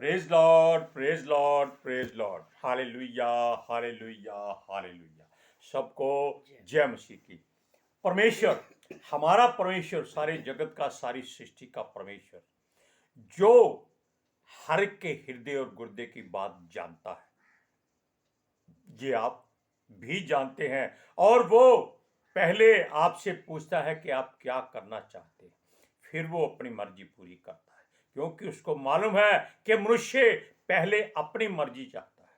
Praise Lord, praise Lord, praise Lord. Hallelujah, hallelujah, hallelujah. सबको जय मसीह की। परमेश्वर, हमारा परमेश्वर, सारे जगत का, सारी सृष्टि का परमेश्वर, जो हर एक के हृदय और गुर्दे की बात जानता है, ये आप भी जानते हैं। और वो पहले आपसे पूछता है कि आप क्या करना चाहते हैं, फिर वो अपनी मर्जी पूरी करता है, क्योंकि उसको मालूम है कि मनुष्य पहले अपनी मर्जी चाहता है।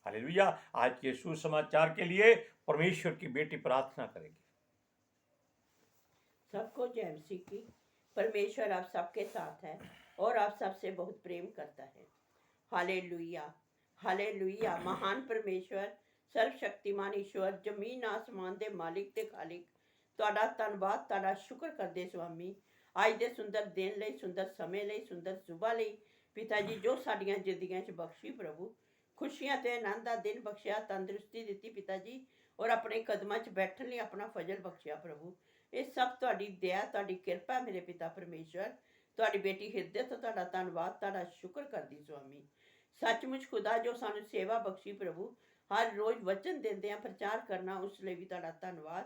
हालेलुया। आज के सुसमाचार के लिए परमेश्वर की बेटी प्रार्थना करेगी। सबको जय मसीह की। परमेश्वर आप सबके साथ है और आप सबसे बहुत प्रेम करता है। Hallelujah, hallelujah. महान परमेश्वर, सर्वशक्तिमान ईश्वर, जमीन आसमान दे मालिक ते खालिक, ਤੁਹਾਡਾ ਧੰਨਵਾਦ, ਤੁਹਾਡਾ ਸ਼ੁਕਰ ਕਰਦੇ ਸਵਾਮੀ, ਅੱਜ ਦੇ ਸੁੰਦਰ ਦਿਨ ਲਈ, ਸੁੰਦਰ ਸਮੇਂ ਲਈ, ਸੁੰਦਰ ਸੁਬਾ ਲਈ ਪਿਤਾ ਜੀ, ਜੋ ਸਾਡੀਆਂ ਜ਼ਿੰਦਗੀਆਂ 'ਚ ਬਖਸ਼ੀ ਪ੍ਰਭੂ, ਖੁਸ਼ੀਆਂ ਤੇ ਆਨੰਦ ਦਾ ਦਿਨ ਬਖਸ਼ਿਆ, ਤੰਦਰੁਸਤੀ ਦਿੱਤੀ ਪਿਤਾ ਜੀ, ਔਰ ਆਪਣੇ ਕਦਮਾਂ 'ਚ ਬੈਠਣ ਲਈ ਆਪਣਾ ਫਜ਼ਲ ਬਖਸ਼ਿਆ ਪ੍ਰਭੂ। ਇਹ ਸਭ ਤੁਹਾਡੀ ਦਇਆ, ਤੁਹਾਡੀ ਕਿਰਪਾ ਮੇਰੇ ਪਿਤਾ ਪਰਮੇਸ਼ਵਰ। ਤੁਹਾਡੀ ਬੇਟੀ ਹਿਰਦੇ ਤੋਂ ਤੁਹਾਡਾ ਧੰਨਵਾਦ, ਤੁਹਾਡਾ ਸ਼ੁਕਰ ਕਰਦੀ ਸਵਾਮੀ। ਸੱਚਮੁੱਚ ਖੁਦਾ ਜੋ ਸਾਨੂੰ ਸੇਵਾ ਬਖਸ਼ੀ ਪ੍ਰਭੂ, ਹਰ ਰੋਜ਼ ਵਚਨ ਦਿੰਦੇ ਆ ਪ੍ਰਚਾਰ ਕਰਨਾ, ਉਸ ਲਈ ਵੀ ਤੁਹਾਡਾ ਧੰਨਵਾਦ,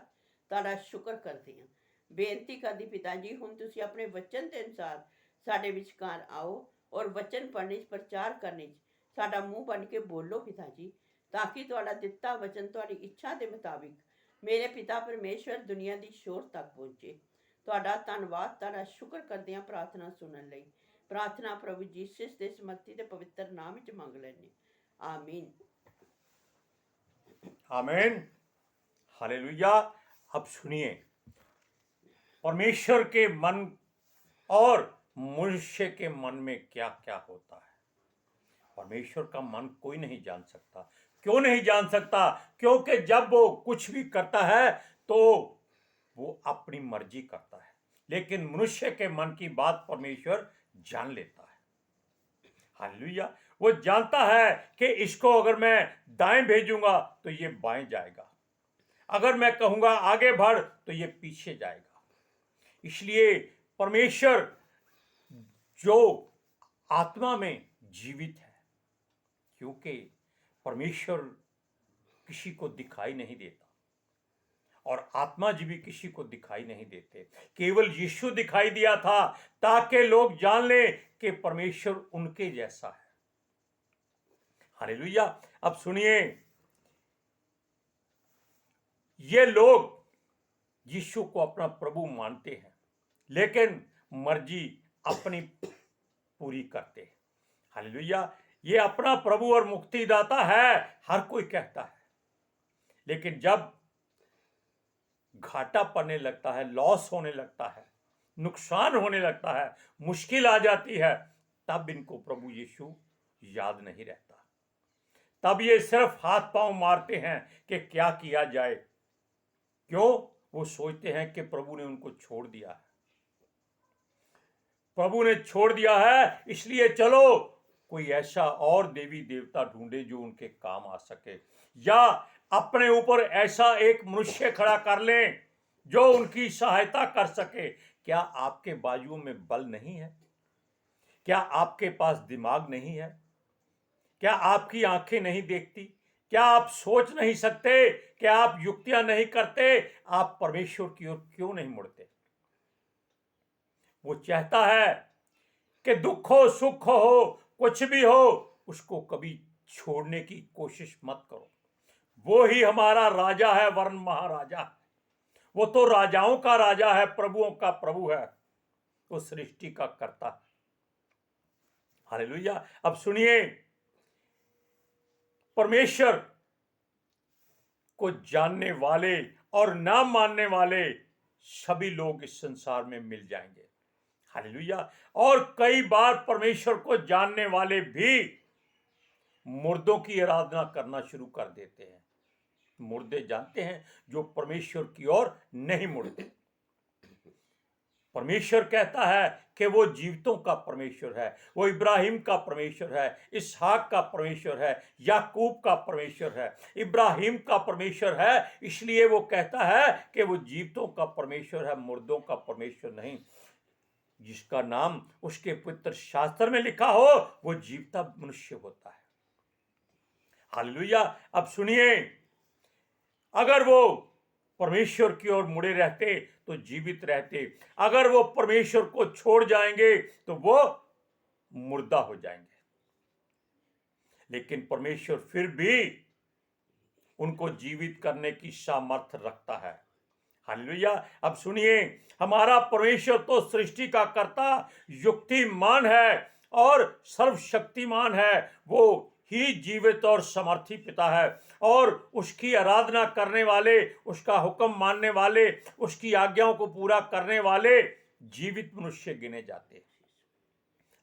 ਤੁਹਾਡਾ ਸ਼ੁਕਰ ਕਰਦੇ ਹਾਂ। ਬੇਨਤੀ ਕਰਦੀ ਪਿਤਾ ਜੀ, ਹੁਣ ਤੁਸੀਂ ਆਪਣੇ ਵਚਨ ਦੇ ਅਨੁਸਾਰ ਸਾਡੇ ਵਿਚਕਾਰ ਆਓ ਔਰ ਵਚਨ ਪੜ੍ਹਨੇ 'ਚ, ਪ੍ਰਚਾਰ ਕਰਨੇ 'ਚ ਸਾਡਾ ਮੂੰਹ ਬਣ ਕੇ ਬੋਲੋ ਪਿਤਾ ਜੀ, ਤਾਂ ਕਿ ਤੁਹਾਡਾ ਦਿੱਤਾ ਵਚਨ ਤੁਹਾਡੀ ਇੱਛਾ ਦੇ ਮੁਤਾਬਿਕ ਮੇਰੇ ਪਿਤਾ ਪਰਮੇਸ਼ਵਰ ਦੁਨੀਆ ਦੀ ਸ਼ੋਰ ਤੱਕ ਪਹੁੰਚੇ। ਤੁਹਾਡਾ ਧੰਨਵਾਦ, ਤੁਹਾਡਾ ਸ਼ੁਕਰ ਕਰਦੇ ਹਾਂ ਪ੍ਰਾਰਥਨਾ ਸੁਣਨ ਲਈ। प्रार्थना प्रभु जीसस के समर्थी के पवित्र नाम च मंग लेने, आमीन। आमीन, हालेलुया। अब सुनिए, परमेश्वर के मन और मनुष्य के मन में क्या क्या होता है। परमेश्वर का मन कोई नहीं जान सकता। क्यों नहीं जान सकता? क्योंकि जब वो कुछ भी करता है तो वो अपनी मर्जी करता है, लेकिन मनुष्य के मन की बात परमेश्वर जान लेता है। हालेलुया। वो जानता है कि इसको अगर मैं दाएं भेजूंगा तो ये बाएं जाएगा, अगर मैं कहूंगा आगे बढ़ तो ये पीछे जाएगा। इसलिए परमेश्वर जो आत्मा में जीवित है, क्योंकि परमेश्वर किसी को दिखाई नहीं देता और आत्मा जी भी किसी को दिखाई नहीं देते, केवल यीशु दिखाई दिया था ताकि लोग जान लें कि परमेश्वर उनके जैसा है। हालेलुया। अब सुनिए, ये लोग यीशु को अपना प्रभु मानते हैं, लेकिन मर्जी अपनी पूरी करते हैं। हालेलुया। ये अपना प्रभु और मुक्तिदाता है, हर कोई कहता है, लेकिन जब घाटा पड़ने लगता है, लॉस होने लगता है, नुकसान होने लगता है, मुश्किल आ जाती है, तब इनको प्रभु यीशु याद नहीं रहता। तब ये सिर्फ हाथ पांव मारते हैं कि क्या किया जाए। क्यों? वो सोचते हैं कि प्रभु ने उनको छोड़ दिया है, प्रभु ने छोड़ दिया है, इसलिए चलो कोई ऐसा और देवी देवता ढूंढे जो उनके काम आ सके, या अपने ऊपर ऐसा एक मनुष्य खड़ा कर लें जो उनकी सहायता कर सके। क्या आपके बाजुओं में बल नहीं है? क्या आपके पास दिमाग नहीं है? क्या आपकी आंखें नहीं देखती? क्या आप सोच नहीं सकते? क्या आप युक्तियां नहीं करते? आप परमेश्वर की ओर क्यों नहीं मुड़ते? वो चाहता है कि दुख हो, सुख हो, कुछ भी हो, उसको कभी छोड़ने की कोशिश मत करो। वो ही हमारा राजा है, वर्ण महाराजा। वो तो राजाओं का राजा है, प्रभुओं का प्रभु है, वो सृष्टि का कर्ता है। हालेलुया। अब सुनिए, परमेश्वर को जानने वाले और ना मानने वाले सभी लोग इस संसार में मिल जाएंगे। हालेलुया। और कई बार परमेश्वर को जानने वाले भी मुर्दों की आराधना करना शुरू कर देते हैं। मुर्दे जानते हैं जो परमेश्वर की ओर नहीं मुड़ते। परमेश्वर कहता है कि वो जीवितों का परमेश्वर है, वो इब्राहिम का परमेश्वर है, इसहाक का परमेश्वर है, याकूब का परमेश्वर है, इब्राहिम का परमेश्वर है। इसलिए वो कहता है कि वो जीवितों का परमेश्वर है, मुर्दों का परमेश्वर नहीं। जिसका नाम उसके पवित्र शास्त्र में लिखा हो वो जीवता मनुष्य होता है। हालेलुया। अब सुनिए, अगर वो परमेश्वर की ओर मुड़े रहते तो जीवित रहते, अगर वो परमेश्वर को छोड़ जाएंगे तो वो मुर्दा हो जाएंगे। लेकिन परमेश्वर फिर भी उनको जीवित करने की सामर्थ्य रखता है। हालेलुया। अब सुनिए, हमारा परमेश्वर तो सृष्टि का कर्ता, युक्तिमान है और सर्वशक्तिमान है। वो ही जीवित और समर्थी पिता है और उसकी आराधना करने वाले, उसका हुक्म मानने वाले, उसकी आज्ञाओं को पूरा करने वाले जीवित मनुष्य गिने जाते हैं।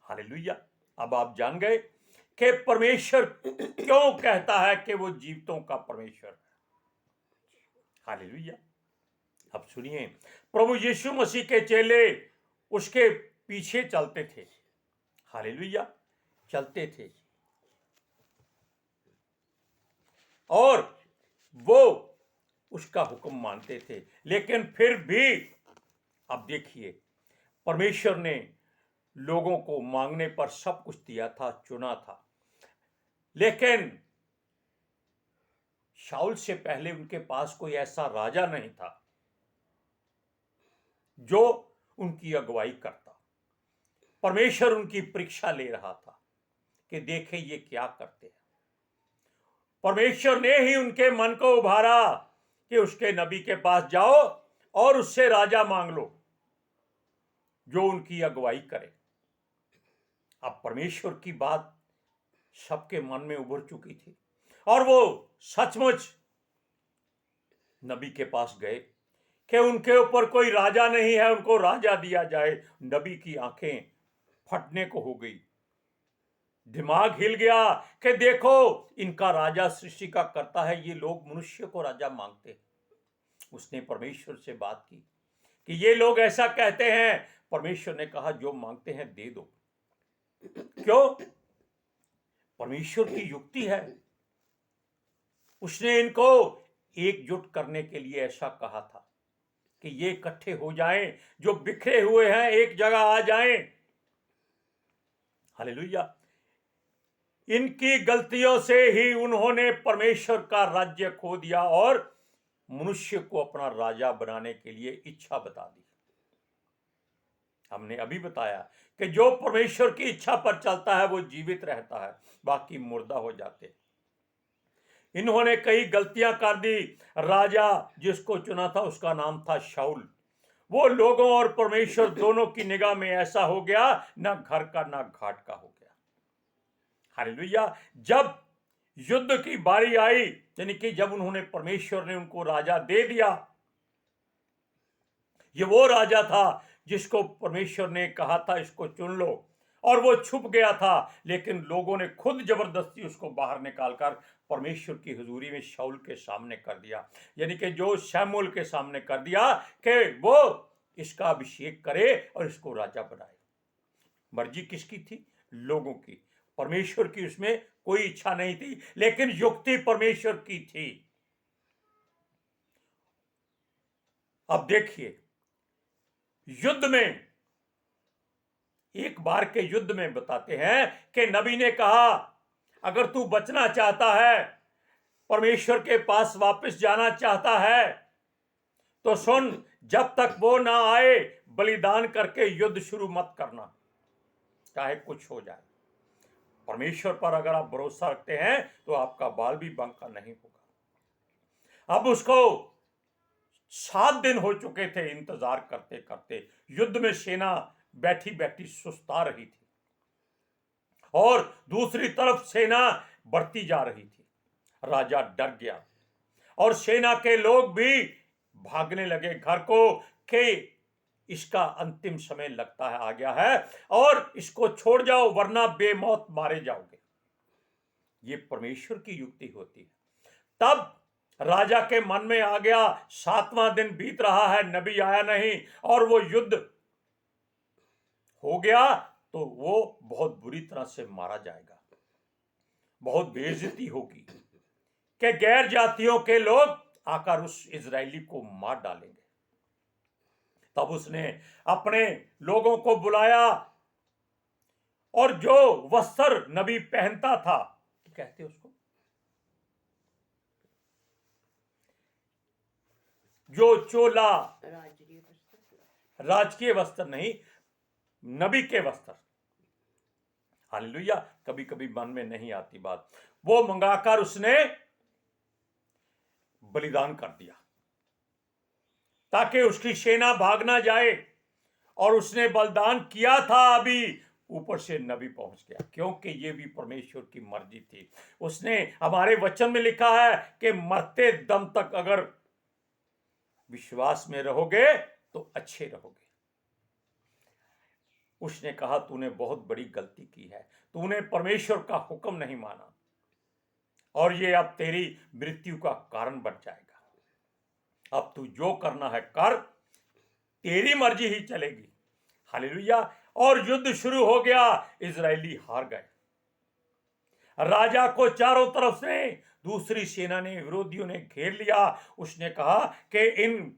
हालेलुया। अब आप जान गए कि परमेश्वर क्यों कहता है कि वो जीवितों का परमेश्वर है। हालेलुया। अब सुनिए, प्रभु यीशु मसीह के चेले उसके पीछे चलते थे। हालेलुया, चलते थे और वो उसका हुक्म मानते थे। लेकिन फिर भी अब देखिए, परमेश्वर ने लोगों को मांगने पर सब कुछ दिया था, चुना था। लेकिन शाऊल से पहले उनके पास कोई ऐसा राजा नहीं था जो उनकी अगुवाई करता। परमेश्वर उनकी परीक्षा ले रहा था कि देखें ये क्या करते हैं। परमेश्वर ने ही उनके मन को उभारा कि उसके नबी के पास जाओ और उससे राजा मांग लो जो उनकी अगुवाई करे। अब परमेश्वर की बात सबके मन में उभर चुकी थी और वो सचमुच नबी के पास गए कि उनके ऊपर कोई राजा नहीं है, उनको राजा दिया जाए। नबी की आंखें फटने को हो गई, दिमाग हिल गया कि देखो, इनका राजा सृष्टि का करता है, ये लोग मनुष्य को राजा मांगते हैं। उसने परमेश्वर से बात की कि ये लोग ऐसा कहते हैं। परमेश्वर ने कहा जो मांगते हैं दे दो। क्यों? परमेश्वर की युक्ति है। उसने इनको एकजुट करने के लिए ऐसा कहा था कि ये इकट्ठे हो जाएं, जो बिखरे हुए हैं एक जगह आ जाएं। हालेलुया। इनकी गलतियों से ही उन्होंने परमेश्वर का राज्य खो दिया और मनुष्य को अपना राजा बनाने के लिए इच्छा बता दी। हमने अभी बताया कि जो परमेश्वर की इच्छा पर चलता है वो जीवित रहता है, बाकी मुर्दा हो जाते हैं। इन्होंने कई गलतियां कर दी। राजा जिसको चुना था उसका नाम था शाऊल। वो लोगों और परमेश्वर दोनों की निगाह में ऐसा हो गया, ना घर का ना घाट का हो गया। हालेलुया। जब युद्ध की बारी आई, यानी कि जब उन्होंने, परमेश्वर ने उनको राजा दे दिया, ये वो राजा था जिसको परमेश्वर ने कहा था इसको चुन लो, और वो छुप गया था। लेकिन लोगों ने खुद जबरदस्ती उसको बाहर निकालकर परमेश्वर की हुजूरी में शाऊल के सामने कर दिया, यानी कि जो शमूएल के सामने कर दिया कि वो इसका अभिषेक करे और इसको राजा बनाए। मर्जी किसकी थी? लोगों की। परमेश्वर की उसमें कोई इच्छा नहीं थी, लेकिन युक्ति परमेश्वर की थी। अब देखिए, युद्ध में, एक बार के युद्ध में बताते हैं कि नबी ने कहा अगर तू बचना चाहता है, परमेश्वर के पास वापस जाना चाहता है, तो सुन, जब तक वो ना आए बलिदान करके युद्ध शुरू मत करना, चाहे कुछ हो जाए। परमेश्वर पर अगर आप भरोसा रखते हैं तो आपका बाल भी बांका नहीं होगा। अब उसको 7 दिन हो चुके थे इंतजार करते करते। युद्ध में सेना बैठी बैठी सुस्ता रही थी और दूसरी तरफ सेना बढ़ती जा रही थी। राजा डर गया और सेना के लोग भी भागने लगे घर को कि इसका अंतिम समय लगता है, आ गया है और इसको छोड़ जाओ वरना बेमौत मारे जाओगे। ये परमेश्वर की युक्ति होती है। तब राजा के मन में आ गया, 7वां दिन बीत रहा है, नबी आया नहीं और वो युद्ध हो गया तो वो बहुत बुरी तरह से मारा जाएगा, बहुत बेइज्जती होगी कि गैर जातियों के लोग आकर उस इजरायली को मार डालेंगे। तब उसने अपने लोगों को बुलाया और जो वस्त्र नबी पहनता था, तो कहते उसको, जो चोला, राजकीय वस्त्र नहीं, नबी के वस्त्र, हालेलुया, कभी कभी मन में नहीं आती बात, वो मंगाकर उसने बलिदान कर दिया ताकि उसकी सेना भाग ना जाए। और उसने बलिदान किया था, अभी ऊपर से नबी पहुंच गया, क्योंकि ये भी परमेश्वर की मर्जी थी। उसने, हमारे वचन में लिखा है कि मरते दम तक अगर विश्वास में रहोगे तो अच्छे रहोगे। उसने कहा तूने बहुत बड़ी गलती की है, तूने परमेश्वर का हुक्म नहीं माना और ये अब तेरी मृत्यु का कारण बन जाएगा। अब तू जो करना है कर, तेरी मर्जी ही चलेगी। हालेलुया। और युद्ध शुरू हो गया, इजरायली हार गए। राजा को चारों तरफ से दूसरी सेना ने, विरोधियों ने घेर लिया। उसने कहा कि इन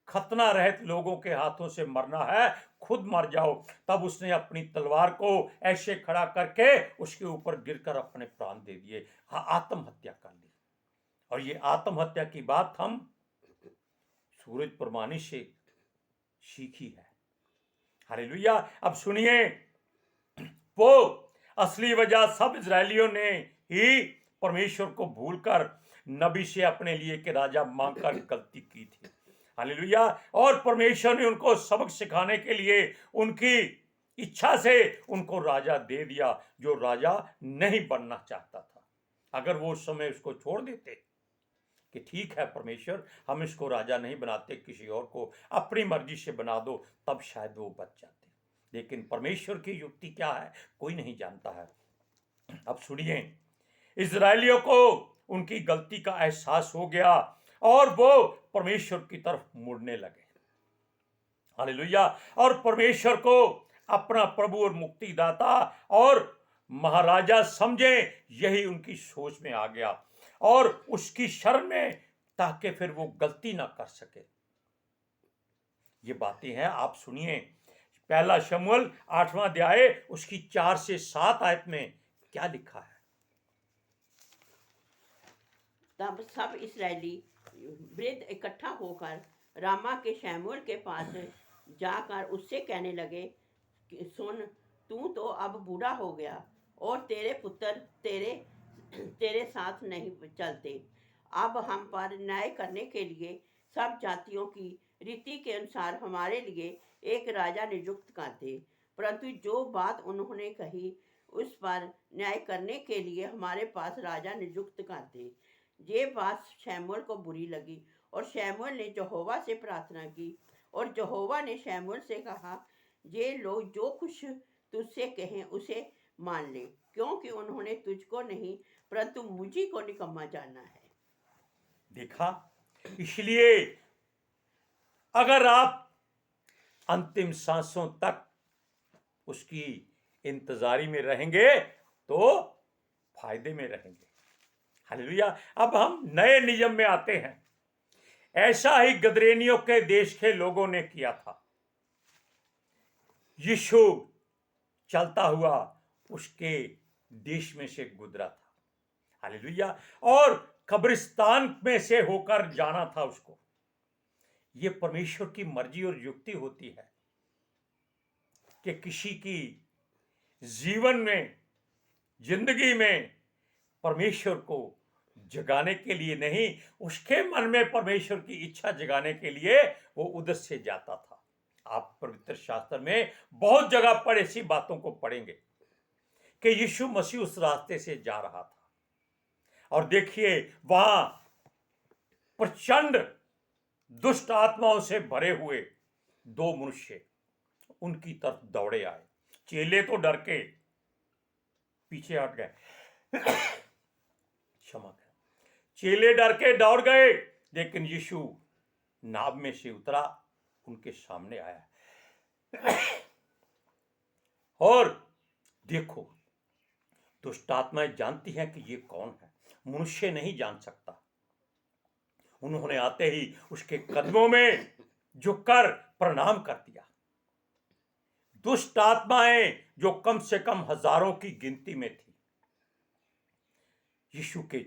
खतना रहित लोगों के हाथों से मरना है, खुद मर जाओ। तब उसने अपनी तलवार को ऐसे खड़ा करके उसके ऊपर गिरकर अपने प्राण दे दिए, आत्महत्या कर ली। और ये आत्महत्या की बात हम सूरज प्रमाणी से सीखी है। हालेलुया। अब सुनिए, वो असली वजह सब इजरायलियों ने ही परमेश्वर को भूलकर नबी से अपने लिए के राजा मांगकर गलती की थी। हालेलुया। और परमेश्वर ने उनको सबक सिखाने के लिए उनकी इच्छा से उनको राजा दे दिया, जो राजा नहीं बनना चाहता था। अगर वो उस समय उसको छोड़ देते कि ठीक है परमेश्वर, हम इसको राजा नहीं बनाते, किसी और को अपनी मर्जी से बना दो, तब शायद वो बच जाते। लेकिन परमेश्वर की युक्ति क्या है कोई नहीं जानता है। अब सुनिए, इजरायलियों को उनकी गलती का एहसास हो गया और वो परमेश्वर की तरफ मुड़ने लगे। हालेलुया। और परमेश्वर को अपना प्रभु और मुक्तिदाता और महाराजा समझे, यही उनकी सोच में आ गया और उसकी शरण में, ताकि फिर वो गलती ना कर सके। ये बातें हैं, आप सुनिए। पहला शमूएल 8वां अध्याय उसकी 4 से 7 आयत में क्या लिखा है। तब सब इसराइली वृद्ध इकट्ठा होकर रामा के शमूएल के पास जाकर उससे कहने लगे कि सुन, तू तो अब बूढ़ा हो गया और तेरे पुत्र तेरे साथ नहीं चलते। अब हम पर न्याय करने के लिए सब जातियों की रीति के अनुसार हमारे लिए एक राजा नियुक्त कर दे। परंतु जो बात उन्होंने कही उस पर न्याय करने के लिए हमारे पास राजा नियुक्त कर दे। ये बात शमूएल को बुरी लगी और शमूएल ने यहोवा से प्रार्थना की। और यहोवा ने शमूएल से कहा, ये लोग जो कुछ तुझसे कहें उसे मान ले, क्योंकि उन्होंने तुझको नहीं परंतु मुझी को निकम्मा जाना है। देखा, इसलिए अगर आप अंतिम सांसों तक उसकी इंतजारी में रहेंगे तो फायदे में रहेंगे। हालेलुया। अब हम नए नियम में आते हैं। ऐसा ही गदरेनियों के देश के लोगों ने किया था। यीशु चलता हुआ उसके देश में से गुजरा था। हालेलुया। और कब्रिस्तान में से होकर जाना था उसको। ये परमेश्वर की मर्जी और युक्ति होती है कि किसी की जीवन में, जिंदगी में परमेश्वर को जगाने के लिए नहीं, उसके मन में परमेश्वर की इच्छा जगाने के लिए वो उधर से जाता था। आप पवित्र शास्त्र में बहुत जगह पर ऐसी बातों को पढ़ेंगे कि यीशु मसीह उस रास्ते से जा रहा था और देखिए वहां प्रचंड दुष्ट आत्माओं से भरे हुए 2 मनुष्य उनकी तरफ दौड़े आए। चेले तो डर के पीछे हट गए, क्षमा करें, चेले डर के दौड़ गए, लेकिन यीशु नाव में से उतरा, उनके सामने आया और देखो, दुष्ट आत्माएं जानती हैं कि ये कौन है, मनुष्य नहीं जान सकता। उन्होंने आते ही उसके कदमों में झुककर प्रणाम कर दिया। दुष्ट आत्माएं जो कम से कम हजारों की गिनती में थी, यीशु के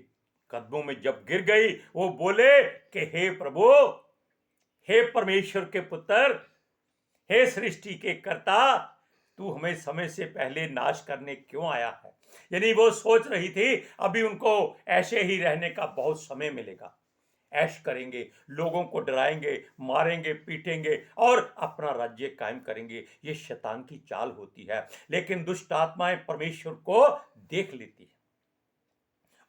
कदमों में जब गिर गई, वो बोले कि हे प्रभु, हे परमेश्वर के पुत्र, हे सृष्टि के कर्ता, तू हमें समय से पहले नाश करने क्यों आया है। यानी वो सोच रही थी अभी उनको ऐसे ही रहने का बहुत समय मिलेगा, ऐश करेंगे, लोगों को डराएंगे, मारेंगे, पीटेंगे और अपना राज्य कायम करेंगे। ये शैतान की चाल होती है। लेकिन दुष्ट आत्माएं परमेश्वर को देख लेती है।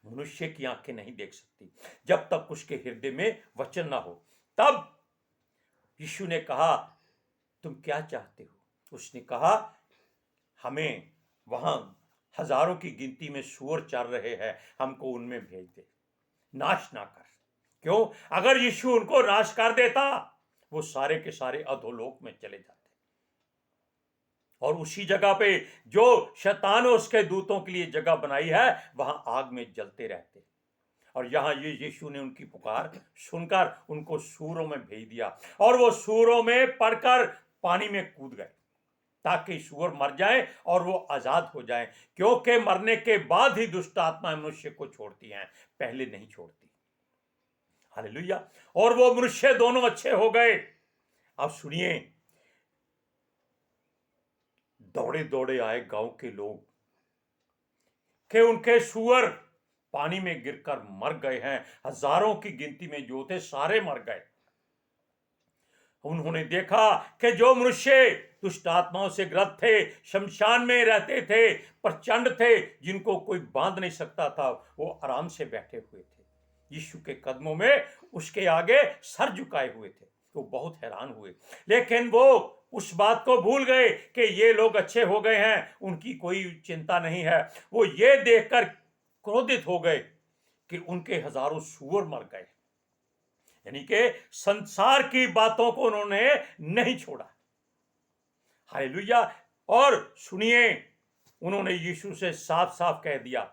मनुष्य की आंखें नहीं देख सकती जब तक उसके हृदय में वचन ना हो। तब यीशु ने कहा, तुम क्या चाहते हो। उसने कहा, हमें वहां हजारों की गिनती में सूअर चर रहे हैं, हमको उनमें भेज दे, नाश ना कर। क्यों? अगर यीशु उनको नाश कर देता, वो सारे के सारे अधोलोक में चले जाते और उसी जगह पे जो शैतान और उसके दूतों के लिए जगह बनाई है, वहां आग में जलते रहते। और यहां ये यीशु ने उनकी पुकार सुनकर उनको सूरों में भेज दिया और वो सूरों में पड़कर पानी में कूद गए ताकि सूअर मर जाए और वो आजाद हो जाए। क्योंकि मरने के बाद ही दुष्ट आत्मा मनुष्य को छोड़ती हैं, पहले नहीं छोड़ती। हालेलुया। और वो मनुष्य दोनों अच्छे हो गए। अब सुनिए, दौड़े दौड़े आए गांव के लोग कि उनके सूअर पानी में गिरकर मर गए हैं। हजारों की गिनती में जो थे सारे मर गए। उन्होंने देखा कि जो मनुष्य दुष्ट आत्माओं से ग्रस्त थे, शमशान में रहते थे, प्रचंड थे, जिनको कोई बांध नहीं सकता था, वो आराम से बैठे हुए थे यीशु के कदमों में, उसके आगे सर झुकाए हुए थे। तो बहुत हैरान हुए। लेकिन वो उस बात को भूल गए कि ये लोग अच्छे हो गए हैं, उनकी कोई चिंता नहीं है। वो ये देखकर क्रोधित हो गए कि उनके हजारों सूअर मर गए। यानी कि संसार की बातों को उन्होंने नहीं छोड़ा। हालेलुया। और सुनिए, उन्होंने यीशु से साफ साफ कह दिया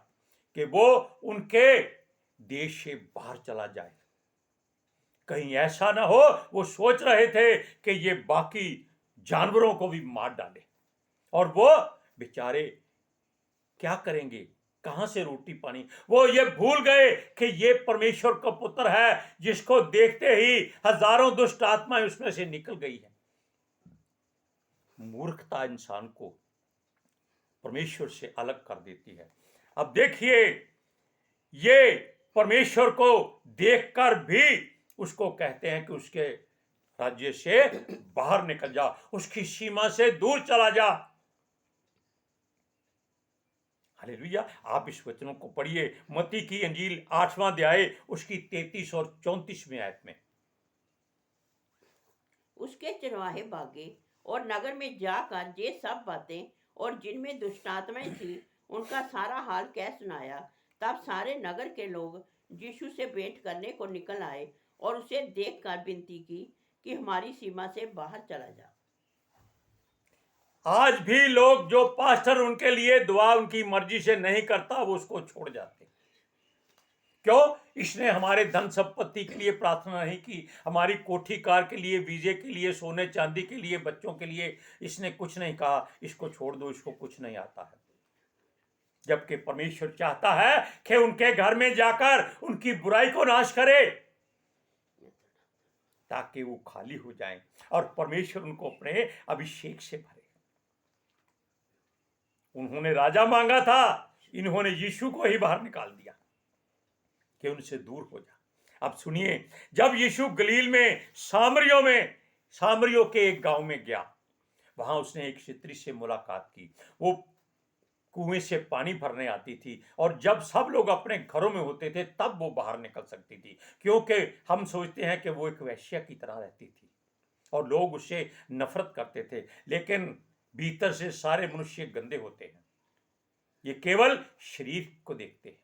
कि वो उनके देश से बाहर चला जाए। कहीं ऐसा ना हो वो सोच रहे थे कि ये बाकी जानवरों को भी मार डाले और वो बेचारे क्या करेंगे, कहां से रोटी पानी। वो ये भूल गए कि ये परमेश्वर का पुत्र है, जिसको देखते ही हजारों दुष्ट आत्माएं उसमें से निकल गई है। मूर्खता इंसान को परमेश्वर से अलग कर देती है। अब देखिए, ये परमेश्वर को देखकर भी उसको कहते हैं कि उसके राज्य से बाहर निकल जा, उसकी सीमा से दूर चला जा। हालेलुया। आप इस वचनों को पढ़िए, मत्ती की अंजील 8वां अध्याय उसकी 33 और 34वें आयत में। उसके चरवाहे भागे और नगर में जाकर ये सब बातें और जिनमें दुष्टात्माएं थी उनका सारा हाल कह सुनाया। तब सारे नगर के लोग यीशु से भेंट करने को निकल आए और उसे देखकर विनती की कि हमारी सीमा से बाहर चला जा। आज भी लोग, जो पास्टर उनके लिए दुआ उनकी मर्जी से नहीं करता, वो उसको छोड़ जाते। क्यों? इसने हमारे धन संपत्ति के लिए प्रार्थना नहीं की, हमारी कोठी कार के लिए, वीजे के लिए, सोने चांदी के लिए, बच्चों के लिए इसने कुछ नहीं कहा, इसको छोड़ दो, इसको कुछ नहीं आता है। जबकि परमेश्वर चाहता है कि उनके घर में जाकर उनकी बुराई को नाश करे ताकि वो खाली हो जाएं और परमेश्वर उनको अपने अभिषेक से भरे। उन्होंने राजा मांगा था, इन्होंने यीशु को ही बाहर निकाल दिया कि उनसे दूर हो जा। अब सुनिए, जब यीशु गलील में सामरियों के एक गांव में गया, वहां उसने एक स्त्री से मुलाकात की। वो कुएं से पानी भरने आती थी और जब सब लोग अपने घरों में होते थे तब वो बाहर निकल सकती थी, क्योंकि हम सोचते हैं कि वो एक वेश्या की तरह रहती थी और लोग उससे नफरत करते थे। लेकिन भीतर से सारे मनुष्य गंदे होते हैं। ये केवल शरीर को देखते हैं,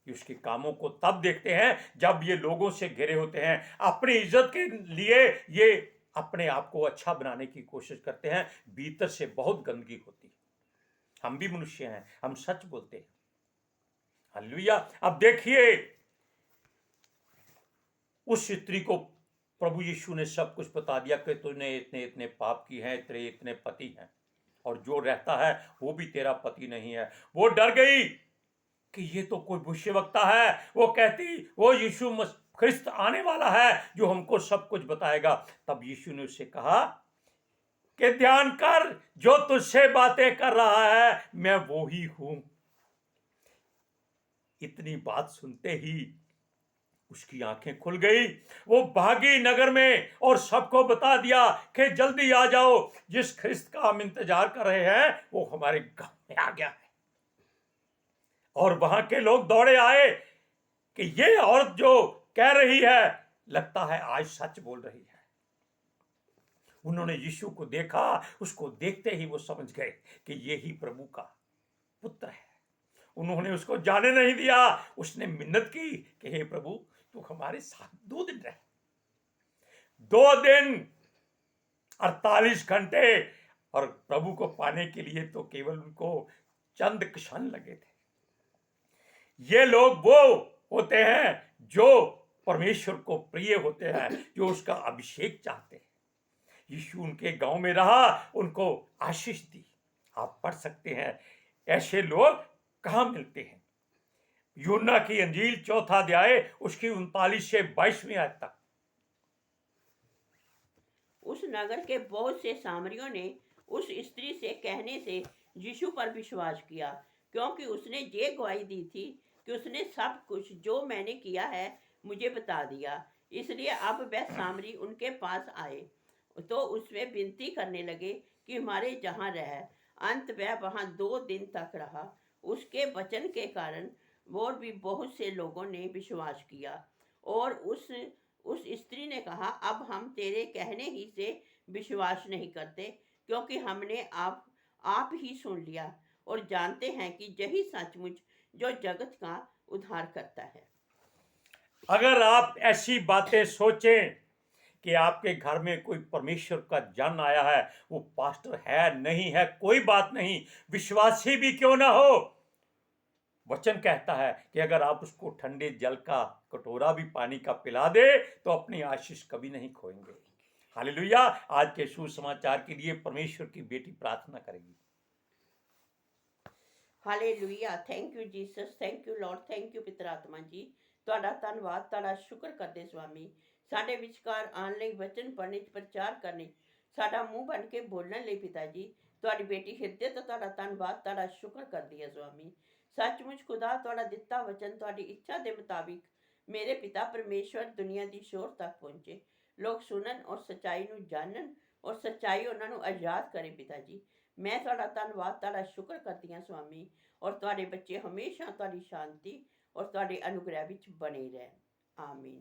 कि उसके कामों को तब देखते हैं जब ये लोगों से घिरे होते हैं। अपनी इज्जत के लिए ये अपने आप को अच्छा बनाने की कोशिश करते हैं, भीतर से बहुत गंदगी होती है। हम भी मनुष्य हैं, हम सच बोलते हैं। हालेलुया। अब देखिए, उस स्त्री को प्रभु यीशु ने सब कुछ बता दिया कि तूने इतने इतने पाप किए हैं, तेरे इतने पति हैं, और जो रहता है वो भी तेरा पति नहीं है। वो डर गई कि ये तो कोई भविष्यवक्ता है। वो कहती वो यीशु ख्रिस्त आने वाला है जो हमको सब कुछ बताएगा। तब यीशु ने उससे कहा कि ध्यान कर, जो तुझसे बातें कर रहा है मैं वो ही हूं। इतनी बात सुनते ही उसकी आंखें खुल गई। वो भागी नगर में और सबको बता दिया कि जल्दी आ जाओ, जिस ख्रिस्त का हम इंतजार कर रहे हैं वो हमारे गांव में आ गया है। और वहां के लोग दौड़े आए कि ये औरत जो कह रही है लगता है आज सच बोल रही है। उन्होंने यीशु को देखा, उसको देखते ही वो समझ गए कि ये ही प्रभु का पुत्र है। उन्होंने उसको जाने नहीं दिया। उसने मिन्नत की कि हे प्रभु तू हमारे साथ 2 दिन रहे। 2 दिन 48 घंटे, और प्रभु को पाने के लिए तो केवल उनको चंद क्षण लगे थे। ये लोग वो होते हैं जो परमेश्वर को प्रिय होते हैं, जो उसका अभिषेक चाहते हैं। यीशु उनके गांव में रहा, उनको आशीष दी। आप पढ़ सकते हैं ऐसे लोग कहां मिलते हैं। यूहन्ना की अंजील 4 अध्याय उसकी 39 से 22वीं आयत तक। उस नगर के बहुत से सामरियों ने उस स्त्री से कहने से यीशु पर विश्वास किया, क्योंकि उसने ये गवाही दी थी कि उसने सब कुछ जो मैंने किया है मुझे बता दिया। इसलिए अब वह सामरी उनके पास आए तो उसमें विनती करने लगे कि हमारे जहाँ रह। अंत वह वहाँ 2 दिन तक रहा। उसके वचन के कारण और भी बहुत से लोगों ने विश्वास किया। और उस स्त्री ने कहा, अब हम तेरे कहने ही से विश्वास नहीं करते, क्योंकि हमने आप ही सुन लिया और जानते हैं कि यही सचमुच जो जगत का उद्धार करता है। अगर आप ऐसी बातें सोचें कि आपके घर में कोई परमेश्वर का जन आया है, वो पास्टर है नहीं है कोई बात नहीं, विश्वासी भी क्यों ना हो, वचन कहता है कि अगर आप उसको ठंडे जल का कटोरा भी पानी का पिला दे तो अपनी आशीष कभी नहीं खोएंगे। हालेलुया। आज के सुसमाचार के लिए परमेश्वर की बेटी प्रार्थना करेगी। Hallelujah. Thank you Jesus, thank you Lord, thank you पितर आत्मा जी। ਤੁਹਾਡਾ ਧੰਨਵਾਦ, ਤੁਹਾਡਾ ਸ਼ੁਕਰ ਕਰਦੇ ਸਵਾਮੀ, ਸਾਡੇ ਵਿਚਕਾਰ ਆਉਣ ਲਈ, ਵਚਨ ਪੜ੍ਹਨੇ 'ਚ ਪ੍ਰਚਾਰ ਕਰਨੇ, ਸਾਡਾ ਮੂੰਹ ਬਣ ਕੇ ਬੋਲਣ ਲਈ ਪਿਤਾ ਜੀ। ਤੁਹਾਡੀ ਬੇਟੀ ਹਿਰਦੇ ਤੋਂ ਤੁਹਾਡਾ ਧੰਨਵਾਦ, ਤੁਹਾਡਾ ਸ਼ੁਕਰ ਕਰਦੀ ਹੈ ਸਵਾਮੀ। ਸੱਚਮੁੱਚ ਖੁਦਾ ਤੁਹਾਡਾ ਦਿੱਤਾ ਵਚਨ ਤੁਹਾਡੀ ਇੱਛਾ ਦੇ ਮੁਤਾबिक ਮੇਰੇ ਪਿਤਾ ਪਰਮੇਸ਼ਵਰ ਦੁਨੀਆ ਦੀ ਸ਼ੋਰ ਤੱਕ ਪਹੁੰਚੇ, ਲੋਕ ਸੁਣਨ ਔਰ ਸੱਚਾਈ ਨੂੰ ਜਾਣਨ ਔਰ ਸੱਚਾਈ ਉਹਨਾਂ ਨੂੰ ਆਜ਼ਾਦ ਕਰੇ ਪਿਤਾ ਜੀ। ਮੈਂ ਤੁਹਾਡਾ ਧੰਨਵਾਦ, ਤੁਹਾਡਾ ਸ਼ੁਕਰ ਕਰਦੀ ਹਾਂ ਸਵਾਮੀ। ਔਰ ਤੁਹਾਡੇ ਬੱਚੇ ਹਮੇਸ਼ਾ ਤੁਹਾਡੀ ਸ਼ਾਂਤੀ और ਤੁਹਾਡੇ अनुग्रह ਵਿੱਚ बने रहें। आमीन।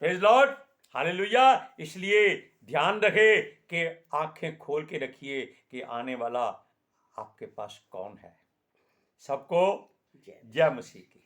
Praise Lord. हालेलुया। इसलिए ध्यान रखे कि आंखें खोल के रखिए कि आने वाला आपके पास कौन है। सबको जय मसीह की।